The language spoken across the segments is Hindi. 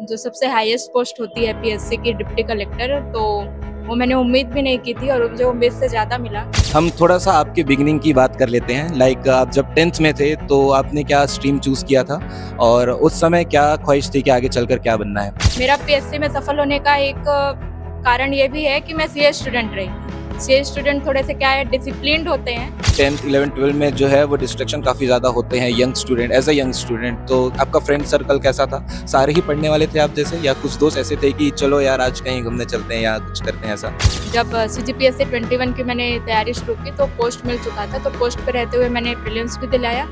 जो सबसे हाईएस्ट पोस्ट होती है पीएससी की डिप्टी कलेक्टर, तो वो मैंने उम्मीद भी नहीं की थी और मुझे उम्मीद से ज़्यादा मिला। हम थोड़ा सा आपके बिगिनिंग की बात कर लेते हैं। लाइक आप जब 10th में थे तो आपने क्या स्ट्रीम चूज़ किया था और उस समय क्या ख्वाहिश थी कि आगे चलकर क्या बनना है? मेरा पीएससी में सफल होने का एक कारण ये भी है कि मैं सीए स्टूडेंट रही। सीए स्टूडेंट थोड़े से क्या है, डिसिप्लिन्ड होते हैं। 10th 11th 12 में जो है वो डिस्ट्रैक्शन काफ़ी ज़्यादा होते हैं young student as a young student. तो आपका फ्रेंड सर्कल कैसा था? सारे ही पढ़ने वाले थे आप जैसे, या कुछ दोस्त ऐसे थे कि चलो यार आज कहीं घूमने चलते हैं या कुछ करते हैं ऐसा? जब सीजीपीएससी 21 की मैंने तैयारी शुरू की तो पोस्ट मिल चुका था, तो पोस्ट पे रहते हुए मैंने प्रीलिम्स भी दिलाया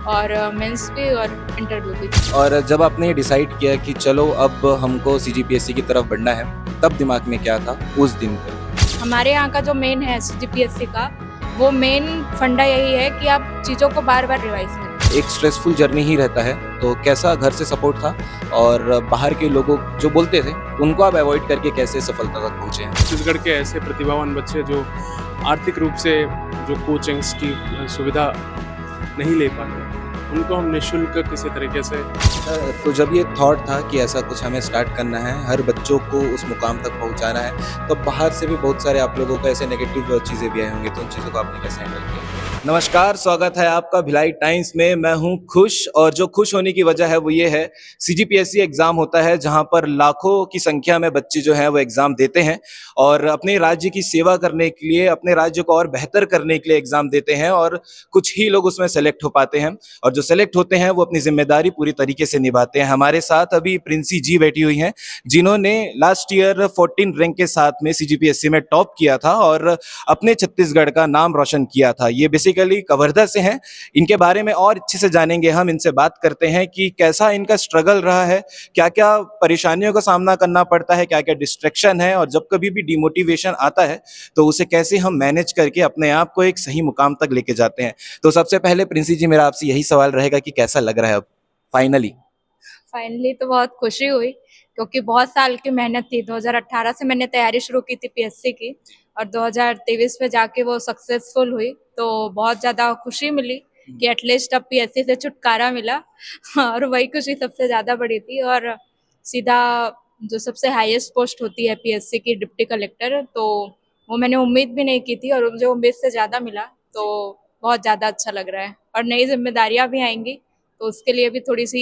और मेंस भी और इंटरव्यू भी। और जब आपने ये डिसाइड किया कि चलो अब हमको सीजीपीएससी की तरफ बढ़ना है, तब दिमाग में क्या था उस दिन पे? हमारे यहाँ का जो मेन है सीजीपीएससी का, वो मेन फंडा यही है कि आप चीज़ों को बार बार रिवाइज करें। एक स्ट्रेसफुल जर्नी ही रहता है, तो कैसा घर से सपोर्ट था और बाहर के लोगों जो बोलते थे उनको आप अवॉइड करके कैसे सफलता तक पहुंचे हैं? छत्तीसगढ़ के ऐसे प्रतिभावान बच्चे जो आर्थिक रूप से जो कोचिंग्स की सुविधा नहीं ले पाते, उनको हम निःशुल्क किसी तरीके से तो जब ये थॉट था कि ऐसा कुछ हमें स्टार्ट करना है, हर बच्चों को उस मुकाम तक पहुंचाना है, तो बाहर से भी बहुत सारे आप लोगों को ऐसे नेगेटिव चीज़ें भी आई होंगी, तो उन चीज़ों को आपने कैसे हैंडल किया? नमस्कार, स्वागत है आपका भिलाई टाइम्स में। मैं हूं खुश, और जो खुश होने की वजह है वो ये है, सीजीपीएससी एग्ज़ाम होता है जहां पर लाखों की संख्या में बच्चे जो हैं वो एग्ज़ाम देते हैं और अपने राज्य की सेवा करने के लिए, अपने राज्य को और बेहतर करने के लिए एग्ज़ाम देते हैं, और कुछ ही लोग उसमें सेलेक्ट हो पाते हैं, और जो सेलेक्ट होते हैं वो अपनी जिम्मेदारी पूरी तरीके से निभाते हैं। हमारे साथ अभी प्रिंसी जी बैठी हुई हैं, जिन्होंने लास्ट ईयर 14 रैंक के साथ में सीजीपीएससी में टॉप किया था और अपने छत्तीसगढ़ का नाम रोशन किया था। ये बेसिकली कवर्धा से हैं। इनके बारे में और अच्छे से जानेंगे हम, इनसे बात करते हैं कि कैसा इनका स्ट्रगल रहा है, क्या क्या परेशानियों का सामना करना पड़ता है, क्या क्या डिस्ट्रैक्शन है, और जब कभी भी डिमोटिवेशन आता है तो उसे कैसे हम मैनेज करके अपने आप को एक सही मुकाम तक लेके जाते हैं। तो सबसे पहले प्रिंसी जी, मेरा आपसे यही सवाल रहेगा कि कैसा लग रहा है अब फाइनली? फाइनली तो बहुत खुशी हुई, क्योंकि बहुत साल की मेहनत थी। 2018 से मैंने तैयारी शुरू की थी पीएससी की और 2023 में जाके वो सक्सेसफुल हुई, तो बहुत ज़्यादा खुशी मिली कि एटलीस्ट अब पीएससी से छुटकारा मिला और वही खुशी सबसे ज़्यादा बड़ी थी। और सीधा जो सबसे हाईएस्ट पोस्ट होती है पीएससी की डिप्टी कलेक्टर, तो वो मैंने उम्मीद भी नहीं की थी और मुझे उम्मीद से ज़्यादा मिला, तो बहुत ज़्यादा अच्छा लग रहा है। और नई जिम्मेदारियाँ भी आएंगी, तो उसके लिए भी थोड़ी सी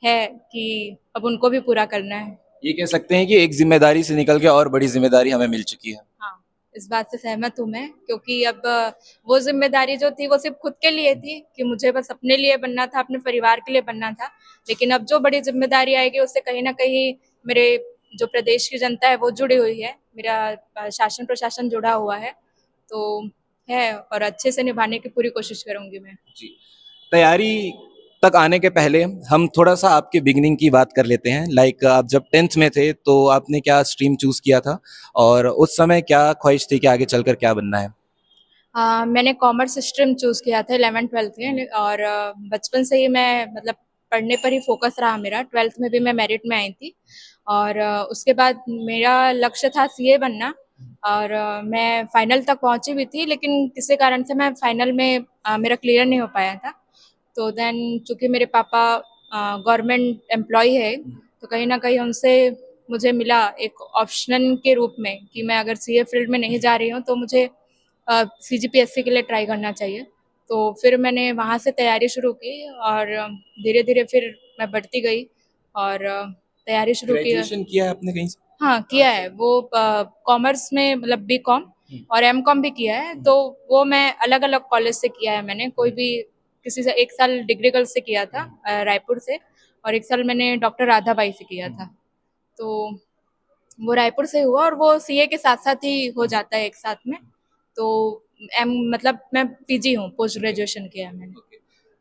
है कि अब उनको भी पूरा करना है। ये कह सकते हैं कि एक जिम्मेदारी से निकल के और बड़ी जिम्मेदारी हमें मिल चुकी है। हाँ, इस बात से सहमत हूँ मैं, क्योंकि अब वो जिम्मेदारी जो थी वो सिर्फ खुद के लिए थी कि मुझे बस अपने लिए बनना था, अपने परिवार के लिए बनना था। लेकिन अब जो बड़ी जिम्मेदारी आएगी उससे कहीं ना कहीं मेरे जो प्रदेश की जनता है वो जुड़ी हुई है, मेरा शासन प्रशासन जुड़ा हुआ है, तो है, और अच्छे से निभाने की पूरी कोशिश करूंगी मैं। जी। तैयारी तक आने के पहले हम थोड़ा सा आपके बिगिनिंग की बात कर लेते हैं। लाइक आप जब 10th में थे तो आपने क्या स्ट्रीम चूज किया था और उस समय क्या ख्वाहिश थी कि आगे चलकर क्या बनना है? मैंने कॉमर्स स्ट्रीम चूज़ किया था 11th-12th में, और बचपन से ही मैं मतलब पढ़ने पर ही फोकस रहा मेरा। 12th में भी मैं मेरिट में आई थी और उसके बाद मेरा लक्ष्य था सीए बनना, और मैं फाइनल तक पहुंची भी थी, लेकिन किसी कारण से मैं फाइनल में मेरा क्लियर नहीं हो पाया था। तो देन चूँकि मेरे पापा गवर्नमेंट एम्प्लॉय है, तो कहीं न कहीं उनसे मुझे मिला एक ऑप्शन के रूप में कि मैं अगर सीए फील्ड में नहीं जा रही हूँ तो मुझे सीजीपीएससी के लिए ट्राई करना चाहिए। तो फिर मैंने वहाँ से तैयारी शुरू की और धीरे-धीरे फिर मैं बढ़ती गई और तैयारी शुरू की। ग्रेजुएशन किया है आपने कहीं से? हाँ, किया है वो कॉमर्स में, मतलब बीकॉम और एमकॉम भी किया है, तो वो मैं अलग-अलग कॉलेज से किया है मैंने। कोई भी किसी से 1 साल डिग्री गर्ल्स से किया था रायपुर से, और 1 साल मैंने डॉक्टर राधा बाई से किया था। तो वो रायपुर से हुआ और वो सीए के साथ-साथ ही हो जाता है एक साथ में। तो मतलब मैं पीजी हूँ, पोस्ट ग्रेजुएशन किया है मैंने।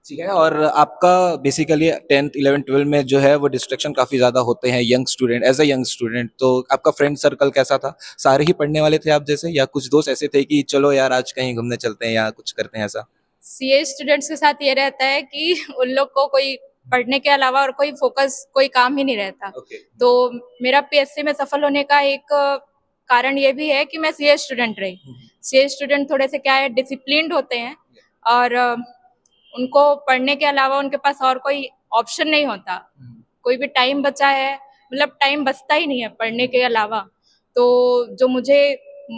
ठीक है। और आपका बेसिकली 10th 11th 12 में जो है वो डिस्ट्रैक्शन काफ़ी ज़्यादा होते हैं young student as a young student. तो आपका फ्रेंड सर्कल कैसा था? सारे ही पढ़ने वाले थे आप जैसे, या कुछ दोस्त ऐसे थे कि चलो यार आज कहीं घूमने चलते हैं या कुछ करते हैं ऐसा? सीए स्टूडेंट्स के साथ ये रहता है कि उन लोग को कोई पढ़ने के अलावा और कोई फोकस, कोई काम ही नहीं रहता। ओके। तो मेरा पीएससी में सफल होने का एक कारण ये भी है कि मैं सीए स्टूडेंट रही। सीए स्टूडेंट थोड़े से क्या है, डिसिप्लिन्ड होते हैं और उनको पढ़ने के अलावा उनके पास और कोई ऑप्शन नहीं होता। कोई भी टाइम बचा है मतलब टाइम बचता ही नहीं है पढ़ने के अलावा। तो जो मुझे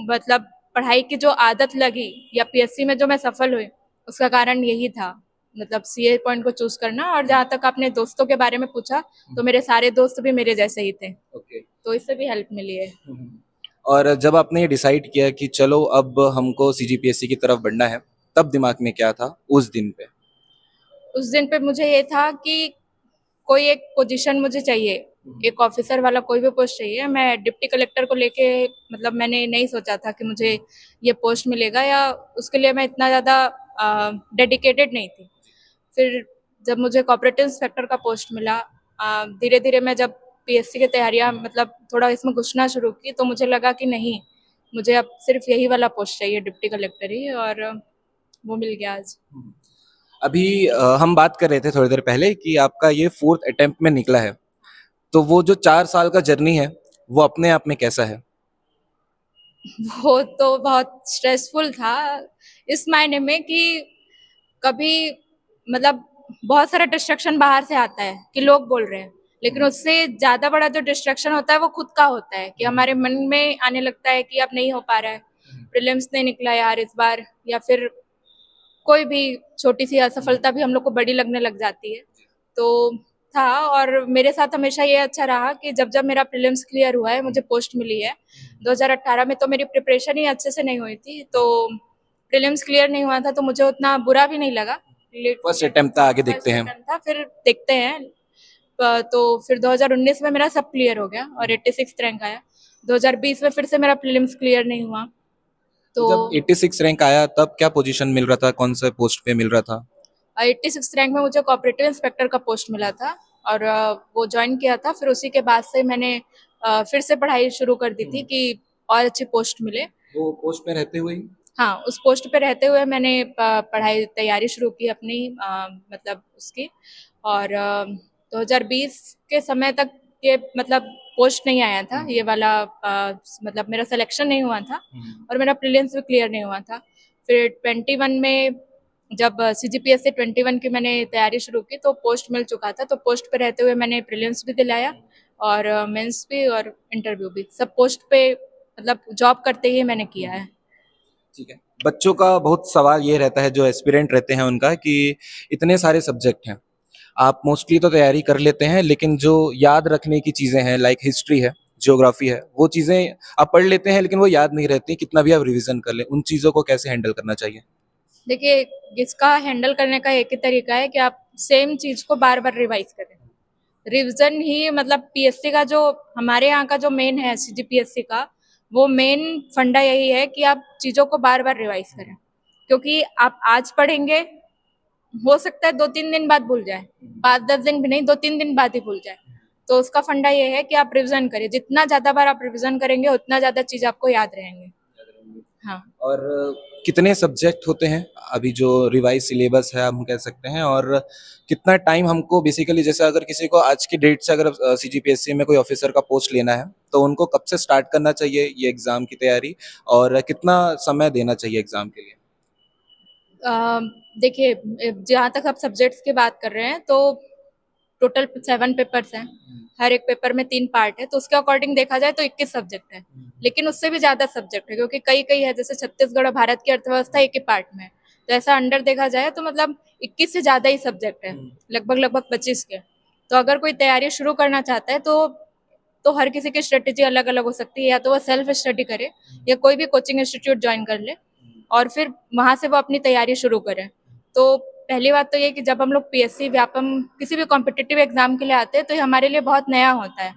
मतलब पढ़ाई की जो आदत लगी या पीएससी में जो मैं सफल हुई, उसका कारण यही था, मतलब सीए पॉइंट को चूज करना। और जहाँ तक आपने दोस्तों के बारे में पूछा, तो मेरे सारे दोस्त भी मेरे जैसे ही थे, ओके। तो इससे भी हेल्प मिली है। और जब आपने ये डिसाइड किया कि चलो अब हमको सीजीपीएससी की तरफ बढ़ना है, तब दिमाग में क्या था उस दिन पे? उस दिन पे मुझे ये था कि कोई एक पोजीशन मुझे चाहिए, एक ऑफिसर वाला कोई भी पोस्ट चाहिए। मैं डिप्टी कलेक्टर को लेके मतलब मैंने नहीं सोचा था कि मुझे ये पोस्ट मिलेगा, या उसके लिए मैं इतना ज़्यादा डेडिकेटेड नहीं थी। फिर जब मुझे कोऑपरेटिव इंस्पेक्टर का पोस्ट मिला, धीरे धीरे मैं जब पीएससी की तैयारियां मतलब थोड़ा इसमें घुसना शुरू की, तो मुझे लगा कि नहीं, मुझे अब सिर्फ यही वाला पोस्ट चाहिए, डिप्टी कलेक्टर ही, और वो मिल गया आज। अभी हम बात कर रहे थे थोड़ी देर पहले कि आपका ये 4th अटेम्प्ट में निकला है, तो वो जो 4 साल का जर्नी है, वो अपने आप में कैसा है? वो तो बहुत स्ट्रेसफुल था, इस मायने में कि कभी मतलब बहुत सारा डिस्ट्रक्शन बाहर से आता है कि लोग बोल रहे हैं, लेकिन उससे ज्यादा बड़ा जो डिस्ट्रक्शन होता है वो खुद का होता है, कि हमारे मन में आने लगता है कि अब नहीं हो पा रहा है, प्रीलिम्स नहीं निकला यार इस बार, या फिर कोई भी छोटी सी असफलता भी हम लोग को बड़ी लगने लग जाती है। तो था, और मेरे साथ हमेशा ये अच्छा रहा कि जब जब मेरा प्रीलिम्स क्लियर हुआ है, मुझे पोस्ट मिली है। 2018 में तो मेरी प्रिपरेशन ही अच्छे से नहीं हुई थी, तो प्रीलिम्स क्लियर नहीं हुआ था, तो मुझे उतना बुरा भी नहीं लगा। फर्स्ट अटेम्प्ट था, आगे देखते फर्स्ट हैं। अटेम्प्ट था, फिर देखते हैं। तो फिर 2019 में मेरा सब क्लियर हो गया और 86 रैंक आया। 2020 में फिर से मेरा प्रीलिम्स क्लियर नहीं हुआ, तो तो जब 86 रैंक आया तब क्या पोजीशन मिल रहा था, कौन सा पोस्ट पे मिल रहा था? 86 रैंक में मुझे कोऑपरेटिव इंस्पेक्टर का पोस्ट मिला था, और वो ज्वाइन किया था। फिर उसी के बाद से मैंने फिर से पढ़ाई शुरू कर दी थी कि और अच्छी पोस्ट मिले। वो पोस्ट में रहते हुए ही? हाँ, उस पोस्ट पे रहते हुए मैंने पढ़ाई तैयारी शुरू की अपनी, मतलब उसकी। और 2020 के समय तक ये मतलब पोस्ट नहीं आया था, ये वाला मतलब मेरा सिलेक्शन नहीं हुआ था, और मेरा प्रीलिम्स भी क्लियर नहीं हुआ था। फिर 21 में जब सीजीपीएस से 21 की मैंने तैयारी शुरू की, तो पोस्ट मिल चुका था। तो पोस्ट पे रहते हुए मैंने प्रीलिम्स भी दिलाया, और मेंस भी, और इंटरव्यू भी, सब पोस्ट पे मतलब जॉब करते ही मैंने किया है। ठीक है। बच्चों का बहुत सवाल ये रहता है, जो एस्पिरेंट रहते हैं उनका, कि इतने सारे सब्जेक्ट हैं, आप मोस्टली तो तैयारी कर लेते हैं, लेकिन जो याद रखने की चीज़ें हैं, लाइक हिस्ट्री है, ज्योग्राफी है, वो चीज़ें आप पढ़ लेते हैं लेकिन वो याद नहीं रहती, कितना भी आप रिवीजन कर लें, उन चीज़ों को कैसे हैंडल करना चाहिए? देखिए, इसका हैंडल करने का एक ही तरीका है कि आप सेम चीज को बार बार रिवाइज करें। रिवीजन ही मतलब पीएससी का जो, हमारे यहाँ का जो मेन है सीजीपीएससी का, वो मेन फंडा यही है कि आप चीजों को बार बार रिवाइज करें, क्योंकि आप आज पढ़ेंगे, हो सकता है 2-3 दिन बाद भूल जाए, 5-10 दिन भी नहीं, 2-3 दिन बाद ही भूल जाए। तो उसका फंडा ये है कि आप रिवीजन करिए, जितना ज्यादा बार आप रिवीजन करेंगे उतना ज्यादा चीज आपको याद रहेंगे। हाँ। और कितने सब्जेक्ट होते हैं अभी जो रिवाइज सिलेबस है हम कह सकते हैं, और कितना टाइम हमको बेसिकली, जैसे अगर किसी को आज की डेट से अगर सीजीपीएससी में कोई ऑफिसर का पोस्ट लेना है, तो उनको कब से स्टार्ट करना चाहिए ये एग्जाम की तैयारी, और कितना समय देना चाहिए एग्जाम के लिए? देखिए, जहाँ तक आप सब्जेक्ट्स की बात कर रहे हैं, तो टोटल 7 पेपर्स हैं, हर एक पेपर में 3 पार्ट है, तो उसके अकॉर्डिंग देखा जाए तो 21 सब्जेक्ट है। लेकिन उससे भी ज्यादा सब्जेक्ट है, क्योंकि कई कई है, जैसे छत्तीसगढ़ और भारत की अर्थव्यवस्था एक ही पार्ट में है, तो ऐसा अंडर देखा जाए तो मतलब 21 से ज्यादा ही सब्जेक्ट है, लगभग लगभग 25 के। तो अगर कोई तैयारी शुरू करना चाहता है, तो हर किसी की स्ट्रेटेजी अलग अलग हो सकती है, या तो वो सेल्फ स्टडी करे, या कोई भी कोचिंग इंस्टीट्यूट ज्वाइन कर ले, और फिर वहां से वो अपनी तैयारी शुरू करें। तो पहली बात तो ये कि जब हम लोग पीएससी व्यापम किसी भी कॉम्पिटिटिव एग्जाम के लिए आते हैं, तो ये हमारे लिए बहुत नया होता है।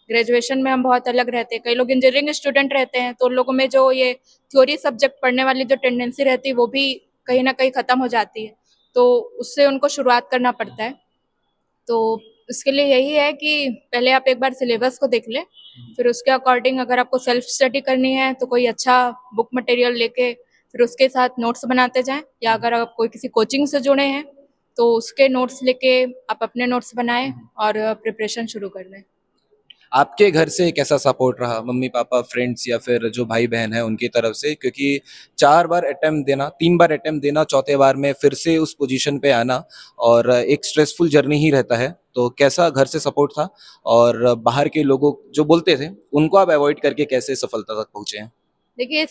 ग्रेजुएशन में हम बहुत अलग रहते हैं, कई लोग इंजीनियरिंग स्टूडेंट रहते हैं, तो उन लोगों में जो ये थ्योरी सब्जेक्ट पढ़ने वाली जो टेंडेंसी रहती है, वो भी कहीं ना कहीं खत्म हो जाती है, तो उससे उनको शुरुआत करना पड़ता है। तो उसके लिए यही है कि पहले आप एक बार सिलेबस को देख लें, फिर उसके अकॉर्डिंग अगर आपको सेल्फ स्टडी करनी है, तो कोई अच्छा बुक मटेरियल लेके फिर उसके साथ नोट्स बनाते जाएं, या अगर आप कोई किसी कोचिंग से जुड़े हैं, तो उसके नोट्स लेके आप अपने नोट्स बनाएं और प्रिपरेशन शुरू कर लें। आपके घर से कैसा सपोर्ट रहा मम्मी-पापा, फ्रेंड्स या फिर जो भाई-बहन हैं उनकी तरफ से? क्योंकि 4 बार अटेम्प्ट देना, 3 बार अटेम्प्ट देना, चौथे बार में फिर से उस पोज़ीशन पे आना और एक स्ट्रेसफुल जर्नी ही रहता है। तो कैसा घर से सपोर्ट था? और बाहर के लोगों जो बोलते थे, उनको आप अवॉइड करके कैसे सफलता तक पहुँचे हैं? देखिए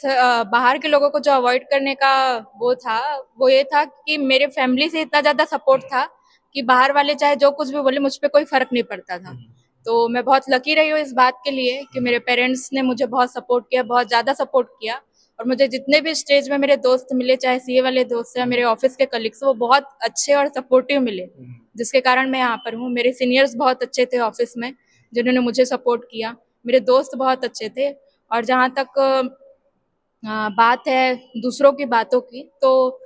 बाहर के लोगों को जो अवॉइड करने का वो था, वो ये था कि मेरे फैमिली से इतना ज़्यादा सपोर्ट था कि बाहर वाले चाहे जो कुछ भी बोले मुझ पे कोई फ़र्क नहीं पड़ता था। तो मैं बहुत लकी रही हूँ इस बात के लिए कि मेरे पेरेंट्स ने मुझे बहुत सपोर्ट किया, बहुत ज़्यादा सपोर्ट किया और मुझे जितने भी स्टेज में मेरे दोस्त मिले, चाहे सीए वाले दोस्त या मेरे ऑफ़िस के कलीग्स, वो बहुत अच्छे और सपोर्टिव मिले, जिसके कारण मैं यहाँ पर हूँ। मेरे सीनियर्स बहुत अच्छे थे ऑफ़िस में, जिन्होंने मुझे सपोर्ट किया। मेरे दोस्त बहुत अच्छे थे और जहाँ तक बात है दूसरों की बातों की, तो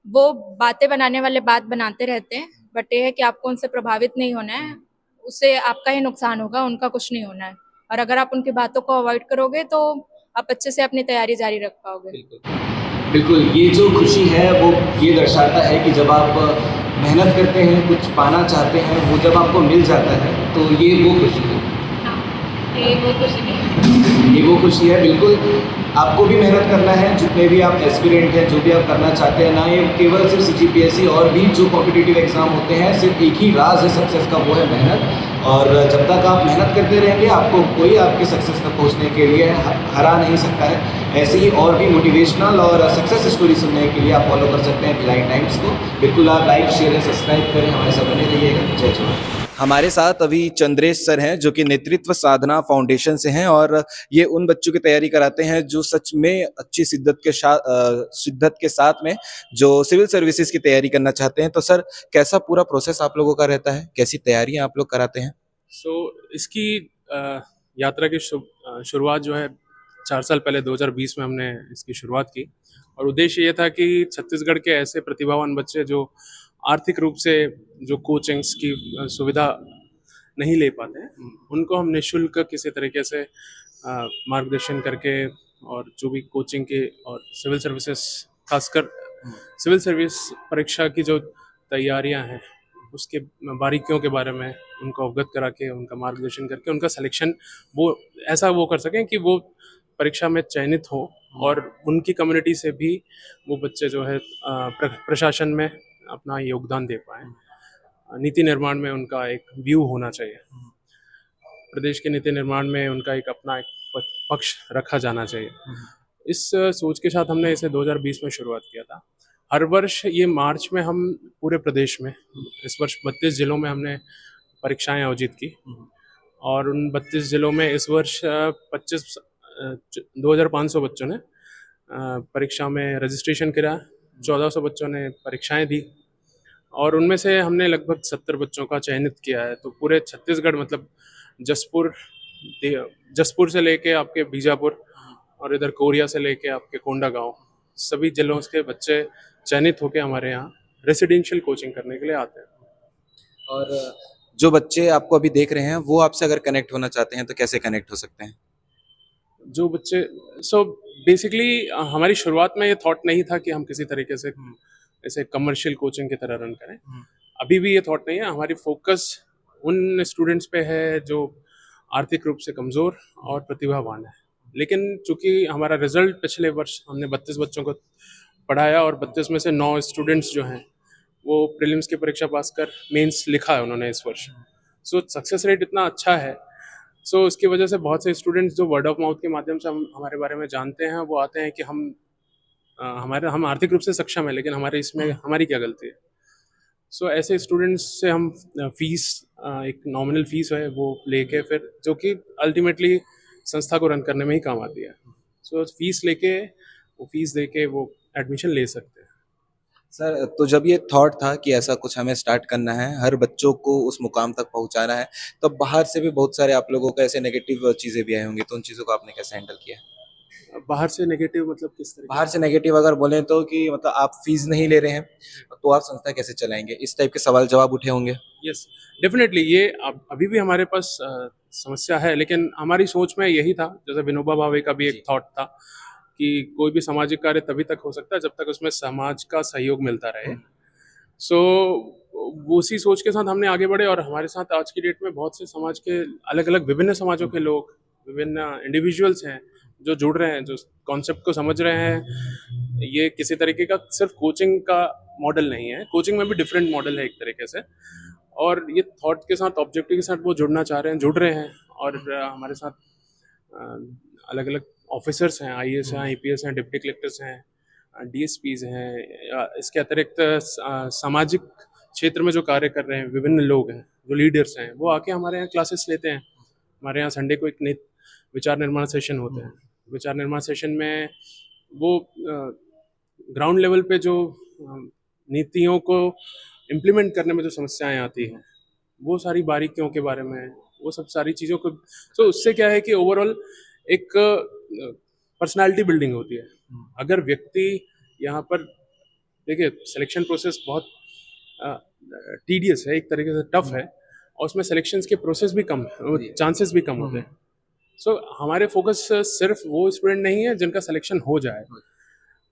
वो बातें बनाने वाले बात बनाते रहते हैं, बट ये है कि आपको उनसे प्रभावित नहीं होना है, उससे आपका ही नुकसान होगा, उनका कुछ नहीं होना है। और अगर आप उनकी बातों को अवॉइड करोगे तो आप अच्छे से अपनी तैयारी जारी रख पाओगे। बिल्कुल। बिल्कुल, ये जो खुशी है वो ये दर्शाता है कि जब आप मेहनत करते हैं, कुछ पाना चाहते हैं, वो जब आपको मिल जाता है, तो ये वो खुशी है। हाँ, ये वो खुशी नहीं। ये वो खुशी है बिल्कुल। आपको भी मेहनत करना है, जितने भी आप एस्पिरेंट हैं, जो भी आप करना चाहते हैं ना, ये केवल सिर्फ सीजीपीएससी और भी जो कॉम्पिटिटिव एग्ज़ाम होते हैं, सिर्फ एक ही राज है सक्सेस का, वो है मेहनत। और जब तक आप मेहनत करते रहेंगे, आपको कोई आपके सक्सेस तक पहुंचने के लिए हरा नहीं सकता है। ऐसे ही और भी मोटिवेशनल और सक्सेस स्टोरी सुनने के लिए आप फॉलो कर सकते हैं भिलाई टाइम्स को। बिल्कुल आप लाइक, शेयर, सब्सक्राइब करें, हमारे साथ बने रहिएगा। जय जवान। हमारे साथ अभी चंद्रेश सर हैं जो कि नेतृत्व साधना फाउंडेशन से हैं और ये उन बच्चों की तैयारी कराते हैं जो सच में अच्छी शिद्दत के साथ में जो सिविल सर्विसेज की तैयारी करना चाहते हैं। तो सर कैसा पूरा प्रोसेस आप लोगों का रहता है, कैसी तैयारियां आप लोग कराते हैं? इसकी यात्रा की शुरुआत जो है 4 साल पहले 2020 में हमने इसकी शुरुआत की और उद्देश्य ये था कि छत्तीसगढ़ के ऐसे प्रतिभावान बच्चे जो आर्थिक रूप से जो कोचिंग्स की सुविधा नहीं ले पाते हैं, उनको हम निःशुल्क किसी तरीके से मार्गदर्शन करके और जो भी कोचिंग के और सिविल सर्विसेज, खासकर सिविल सर्विस परीक्षा की जो तैयारियां हैं, उसके बारीकियों के बारे में उनको अवगत करा के, उनका मार्गदर्शन करके उनका सिलेक्शन वो ऐसा वो कर सकें कि वो परीक्षा में चयनित हो और उनकी कम्युनिटी से भी वो बच्चे जो है प्रशासन में अपना योगदान दे पाएँ। नीति निर्माण में उनका एक व्यू होना चाहिए। प्रदेश के नीति निर्माण में उनका एक अपना एक पक्ष रखा जाना चाहिए। इस सोच के साथ हमने इसे 2020 में शुरुआत किया था। हर वर्ष ये मार्च में हम पूरे प्रदेश में, इस वर्ष 32 जिलों में हमने परीक्षाएं आयोजित की और उन 32 जिलों में इस वर्ष 2500 बच्चों ने परीक्षा में रजिस्ट्रेशन करा, 1400 बच्चों ने परीक्षाएं दी और उनमें से हमने लगभग 70 बच्चों का चयनित किया है। तो पूरे छत्तीसगढ़, मतलब जसपुर से लेके आपके बीजापुर और इधर कोरिया से लेके आपके कोंडागांव, सभी जिलों के बच्चे चयनित होकर हमारे यहाँ रेसिडेंशियल कोचिंग करने के लिए आते हैं। और जो बच्चे आपको अभी देख रहे हैं वो आपसे अगर कनेक्ट होना चाहते हैं तो कैसे कनेक्ट हो सकते हैं? जो बच्चे बेसिकली हमारी शुरुआत में ये थॉट नहीं था कि हम किसी तरीके से ऐसे कमर्शियल कोचिंग की तरह रन करें। अभी भी ये थॉट नहीं है। हमारी फोकस उन स्टूडेंट्स पे है जो आर्थिक रूप से कमज़ोर और प्रतिभावान है। लेकिन चूंकि हमारा रिजल्ट पिछले वर्ष हमने 32 बच्चों को पढ़ाया और 32 में से 9 स्टूडेंट्स जो हैं वो प्रीलिम्स की परीक्षा पास कर मेंस लिखा है उन्होंने इस वर्ष। सक्सेस रेट इतना अच्छा है। उसकी वजह से बहुत से स्टूडेंट्स जो वर्ड ऑफ माउथ के माध्यम से हम हमारे बारे में जानते हैं, वो आते हैं कि हम आर्थिक रूप से सक्षम है, लेकिन हमारे इसमें हमारी क्या गलती है। ऐसे स्टूडेंट्स से हम फीस, एक नॉमिनल फीस है वो लेके, फिर जो कि अल्टीमेटली संस्था को रन करने में ही काम आती है। फीस लेके, वो फीस दे के वो एडमिशन ले सकते हैं। सर तो जब ये थॉट था कि ऐसा कुछ हमें स्टार्ट करना है, हर बच्चों को उस मुकाम तक पहुंचाना है, तो बाहर से भी बहुत सारे आप लोगों को ऐसे नेगेटिव चीज़ें भी आई होंगी, तो उन चीज़ों को आपने कैसे हैंडल किया? बाहर से नेगेटिव मतलब किस तरह? बाहर से नेगेटिव अगर बोलें तो कि मतलब आप फीस नहीं ले रहे हैं, तो आप संस्था कैसे चलाएंगे? इस टाइप के सवाल जवाब उठे होंगे। यस, डेफिनेटली ये अभी भी हमारे पास समस्या है, लेकिन हमारी सोच में यही था, जैसे विनोबा भावे का भी एक थॉट था कि कोई भी सामाजिक कार्य तभी तक हो सकता है जब तक उसमें समाज का सहयोग मिलता रहे। वो उसी सोच के साथ हमने आगे बढ़े और हमारे साथ आज की डेट में बहुत से समाज के अलग अलग विभिन्न समाजों के लोग, विभिन्न इंडिविजुअल्स हैं जो जुड़ रहे हैं, जो कॉन्सेप्ट को समझ रहे हैं। ये किसी तरीके का सिर्फ कोचिंग का मॉडल नहीं है, कोचिंग में भी डिफरेंट मॉडल है एक तरीके से, और ये थॉट के साथ, ऑब्जेक्टिव के साथ वो जुड़ना चाह रहे हैं, जुड़ रहे हैं। और हमारे साथ अलग अलग ऑफिसर्स हैं, आईएएस हैं, आईपीएस हैं, डिप्टी कलेक्टर्स हैं, डीएसपीज हैं, इसके अतिरिक्त सामाजिक क्षेत्र में जो कार्य कर रहे हैं विभिन्न लोग हैं, जो लीडर्स हैं, वो आके हमारे यहाँ क्लासेस लेते हैं। हमारे यहाँ संडे को एक विचार निर्माण सेशन होते हैं। विचार निर्माण सेशन में वो ग्राउंड लेवल पे जो नीतियों को इम्प्लीमेंट करने में जो समस्याएं आती हैं, वो सारी बारीकियों के बारे में, वो सब सारी चीज़ों को, तो उससे क्या है कि ओवरऑल एक पर्सनालिटी बिल्डिंग होती है। अगर व्यक्ति यहाँ पर, देखिए सिलेक्शन प्रोसेस बहुत टीडियस है, एक तरीके से टफ है, और उसमें सिलेक्शंस के प्रोसेस भी कम है, चांसेस भी कम होते हैं। सो हमारे फोकस सिर्फ वो स्टूडेंट नहीं है जिनका सिलेक्शन हो जाए,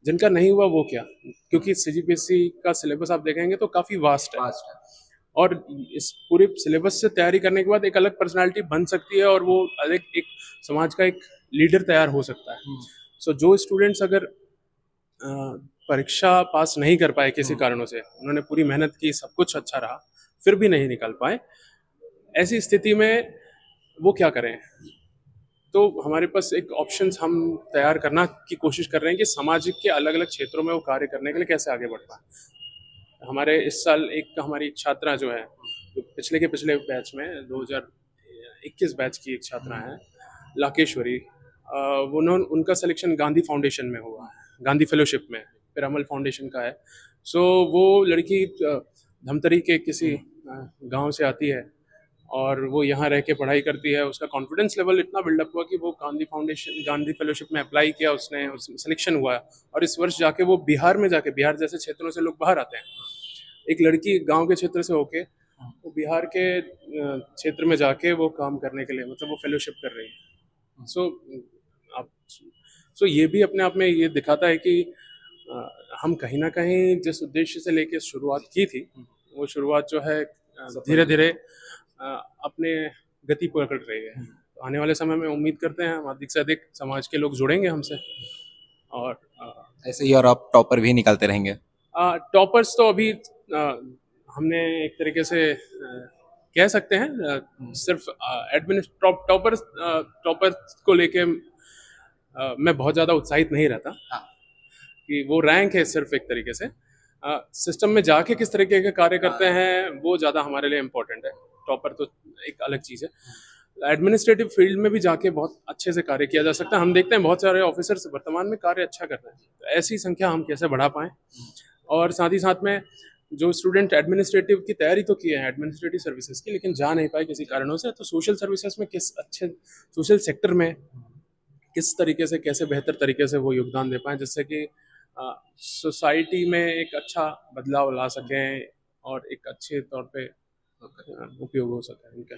जिनका नहीं हुआ वो क्या, क्योंकि सीजीपीएससी का सिलेबस आप देखेंगे तो काफ़ी वास्ट है, और इस पूरे सिलेबस से तैयारी करने के बाद एक अलग पर्सनालिटी बन सकती है, और वो अलग एक समाज का एक लीडर तैयार हो सकता है। सो जो स्टूडेंट्स अगर परीक्षा पास नहीं कर पाए किसी कारणों से, उन्होंने पूरी मेहनत की, सब कुछ अच्छा रहा, फिर भी नहीं निकल पाए, ऐसी स्थिति में वो क्या करें? तो हमारे पास एक ऑप्शंस हम तैयार करना की कोशिश कर रहे हैं कि सामाजिक के अलग अलग क्षेत्रों में वो कार्य करने के लिए कैसे आगे बढ़ पाए। हमारे इस साल हमारी छात्रा जो है, जो पिछले बैच में 2021 बैच की एक छात्रा है, लाकेश्वरी, उनका सिलेक्शन गांधी फाउंडेशन में हुआ है, गांधी फेलोशिप में, पिरामल फाउंडेशन का है। सो वो लड़की धमतरी के किसी गांव से आती है और वो यहाँ रह के पढ़ाई करती है। उसका कॉन्फिडेंस लेवल इतना बिल्डअप हुआ कि वो गांधी फेलोशिप में अप्लाई किया, उसने सिलेक्शन हुआ, और इस वर्ष जाके वो बिहार में जाके, बिहार जैसे क्षेत्रों से लोग बाहर आते हैं, एक लड़की गांव के क्षेत्र से होके वो बिहार के क्षेत्र में जाके वो काम करने के लिए, मतलब वो फेलोशिप कर रही है। सो ये भी अपने आप में ये दिखाता है कि हम कहीं ना कहीं जिस उद्देश्य से लेके शुरुआत की थी, वो शुरुआत जो है धीरे धीरे अपने गति पकड़ रही है। तो आने वाले समय में उम्मीद करते हैं हम अधिक से अधिक समाज के लोग जुड़ेंगे हमसे, और ऐसे ही और आप टॉपर भी निकालते रहेंगे। टॉपर्स तो अभी हमने एक तरीके से कह सकते हैं, सिर्फ टॉपर को लेके मैं बहुत ज़्यादा उत्साहित नहीं रहता। कि वो रैंक है सिर्फ एक तरीके से, सिस्टम में जाके किस तरीके के कार्य करते हैं वो ज़्यादा हमारे लिए इम्पोर्टेंट है। टॉपर तो एक अलग चीज़ है। एडमिनिस्ट्रेटिव फील्ड में भी जाके बहुत अच्छे से कार्य किया जा सकता है। हम देखते हैं बहुत सारे ऑफिसर्स वर्तमान में कार्य अच्छा कर रहे हैं, तो ऐसी संख्या हम कैसे बढ़ा पाएँ। और साथ ही साथ में जो स्टूडेंट एडमिनिस्ट्रेटिव की तैयारी तो किए हैं, एडमिनिस्ट्रेटिव सर्विसेज की, लेकिन जा नहीं पाए किसी कारणों से, तो सोशल सर्विसेज में किस अच्छे सोशल सेक्टर में किस तरीके से, कैसे बेहतर तरीके से वो योगदान दे पाएँ, जिससे कि सोसाइटी में एक अच्छा बदलाव ला सकें और एक अच्छे तौर पे उपयोग हो सके इनका।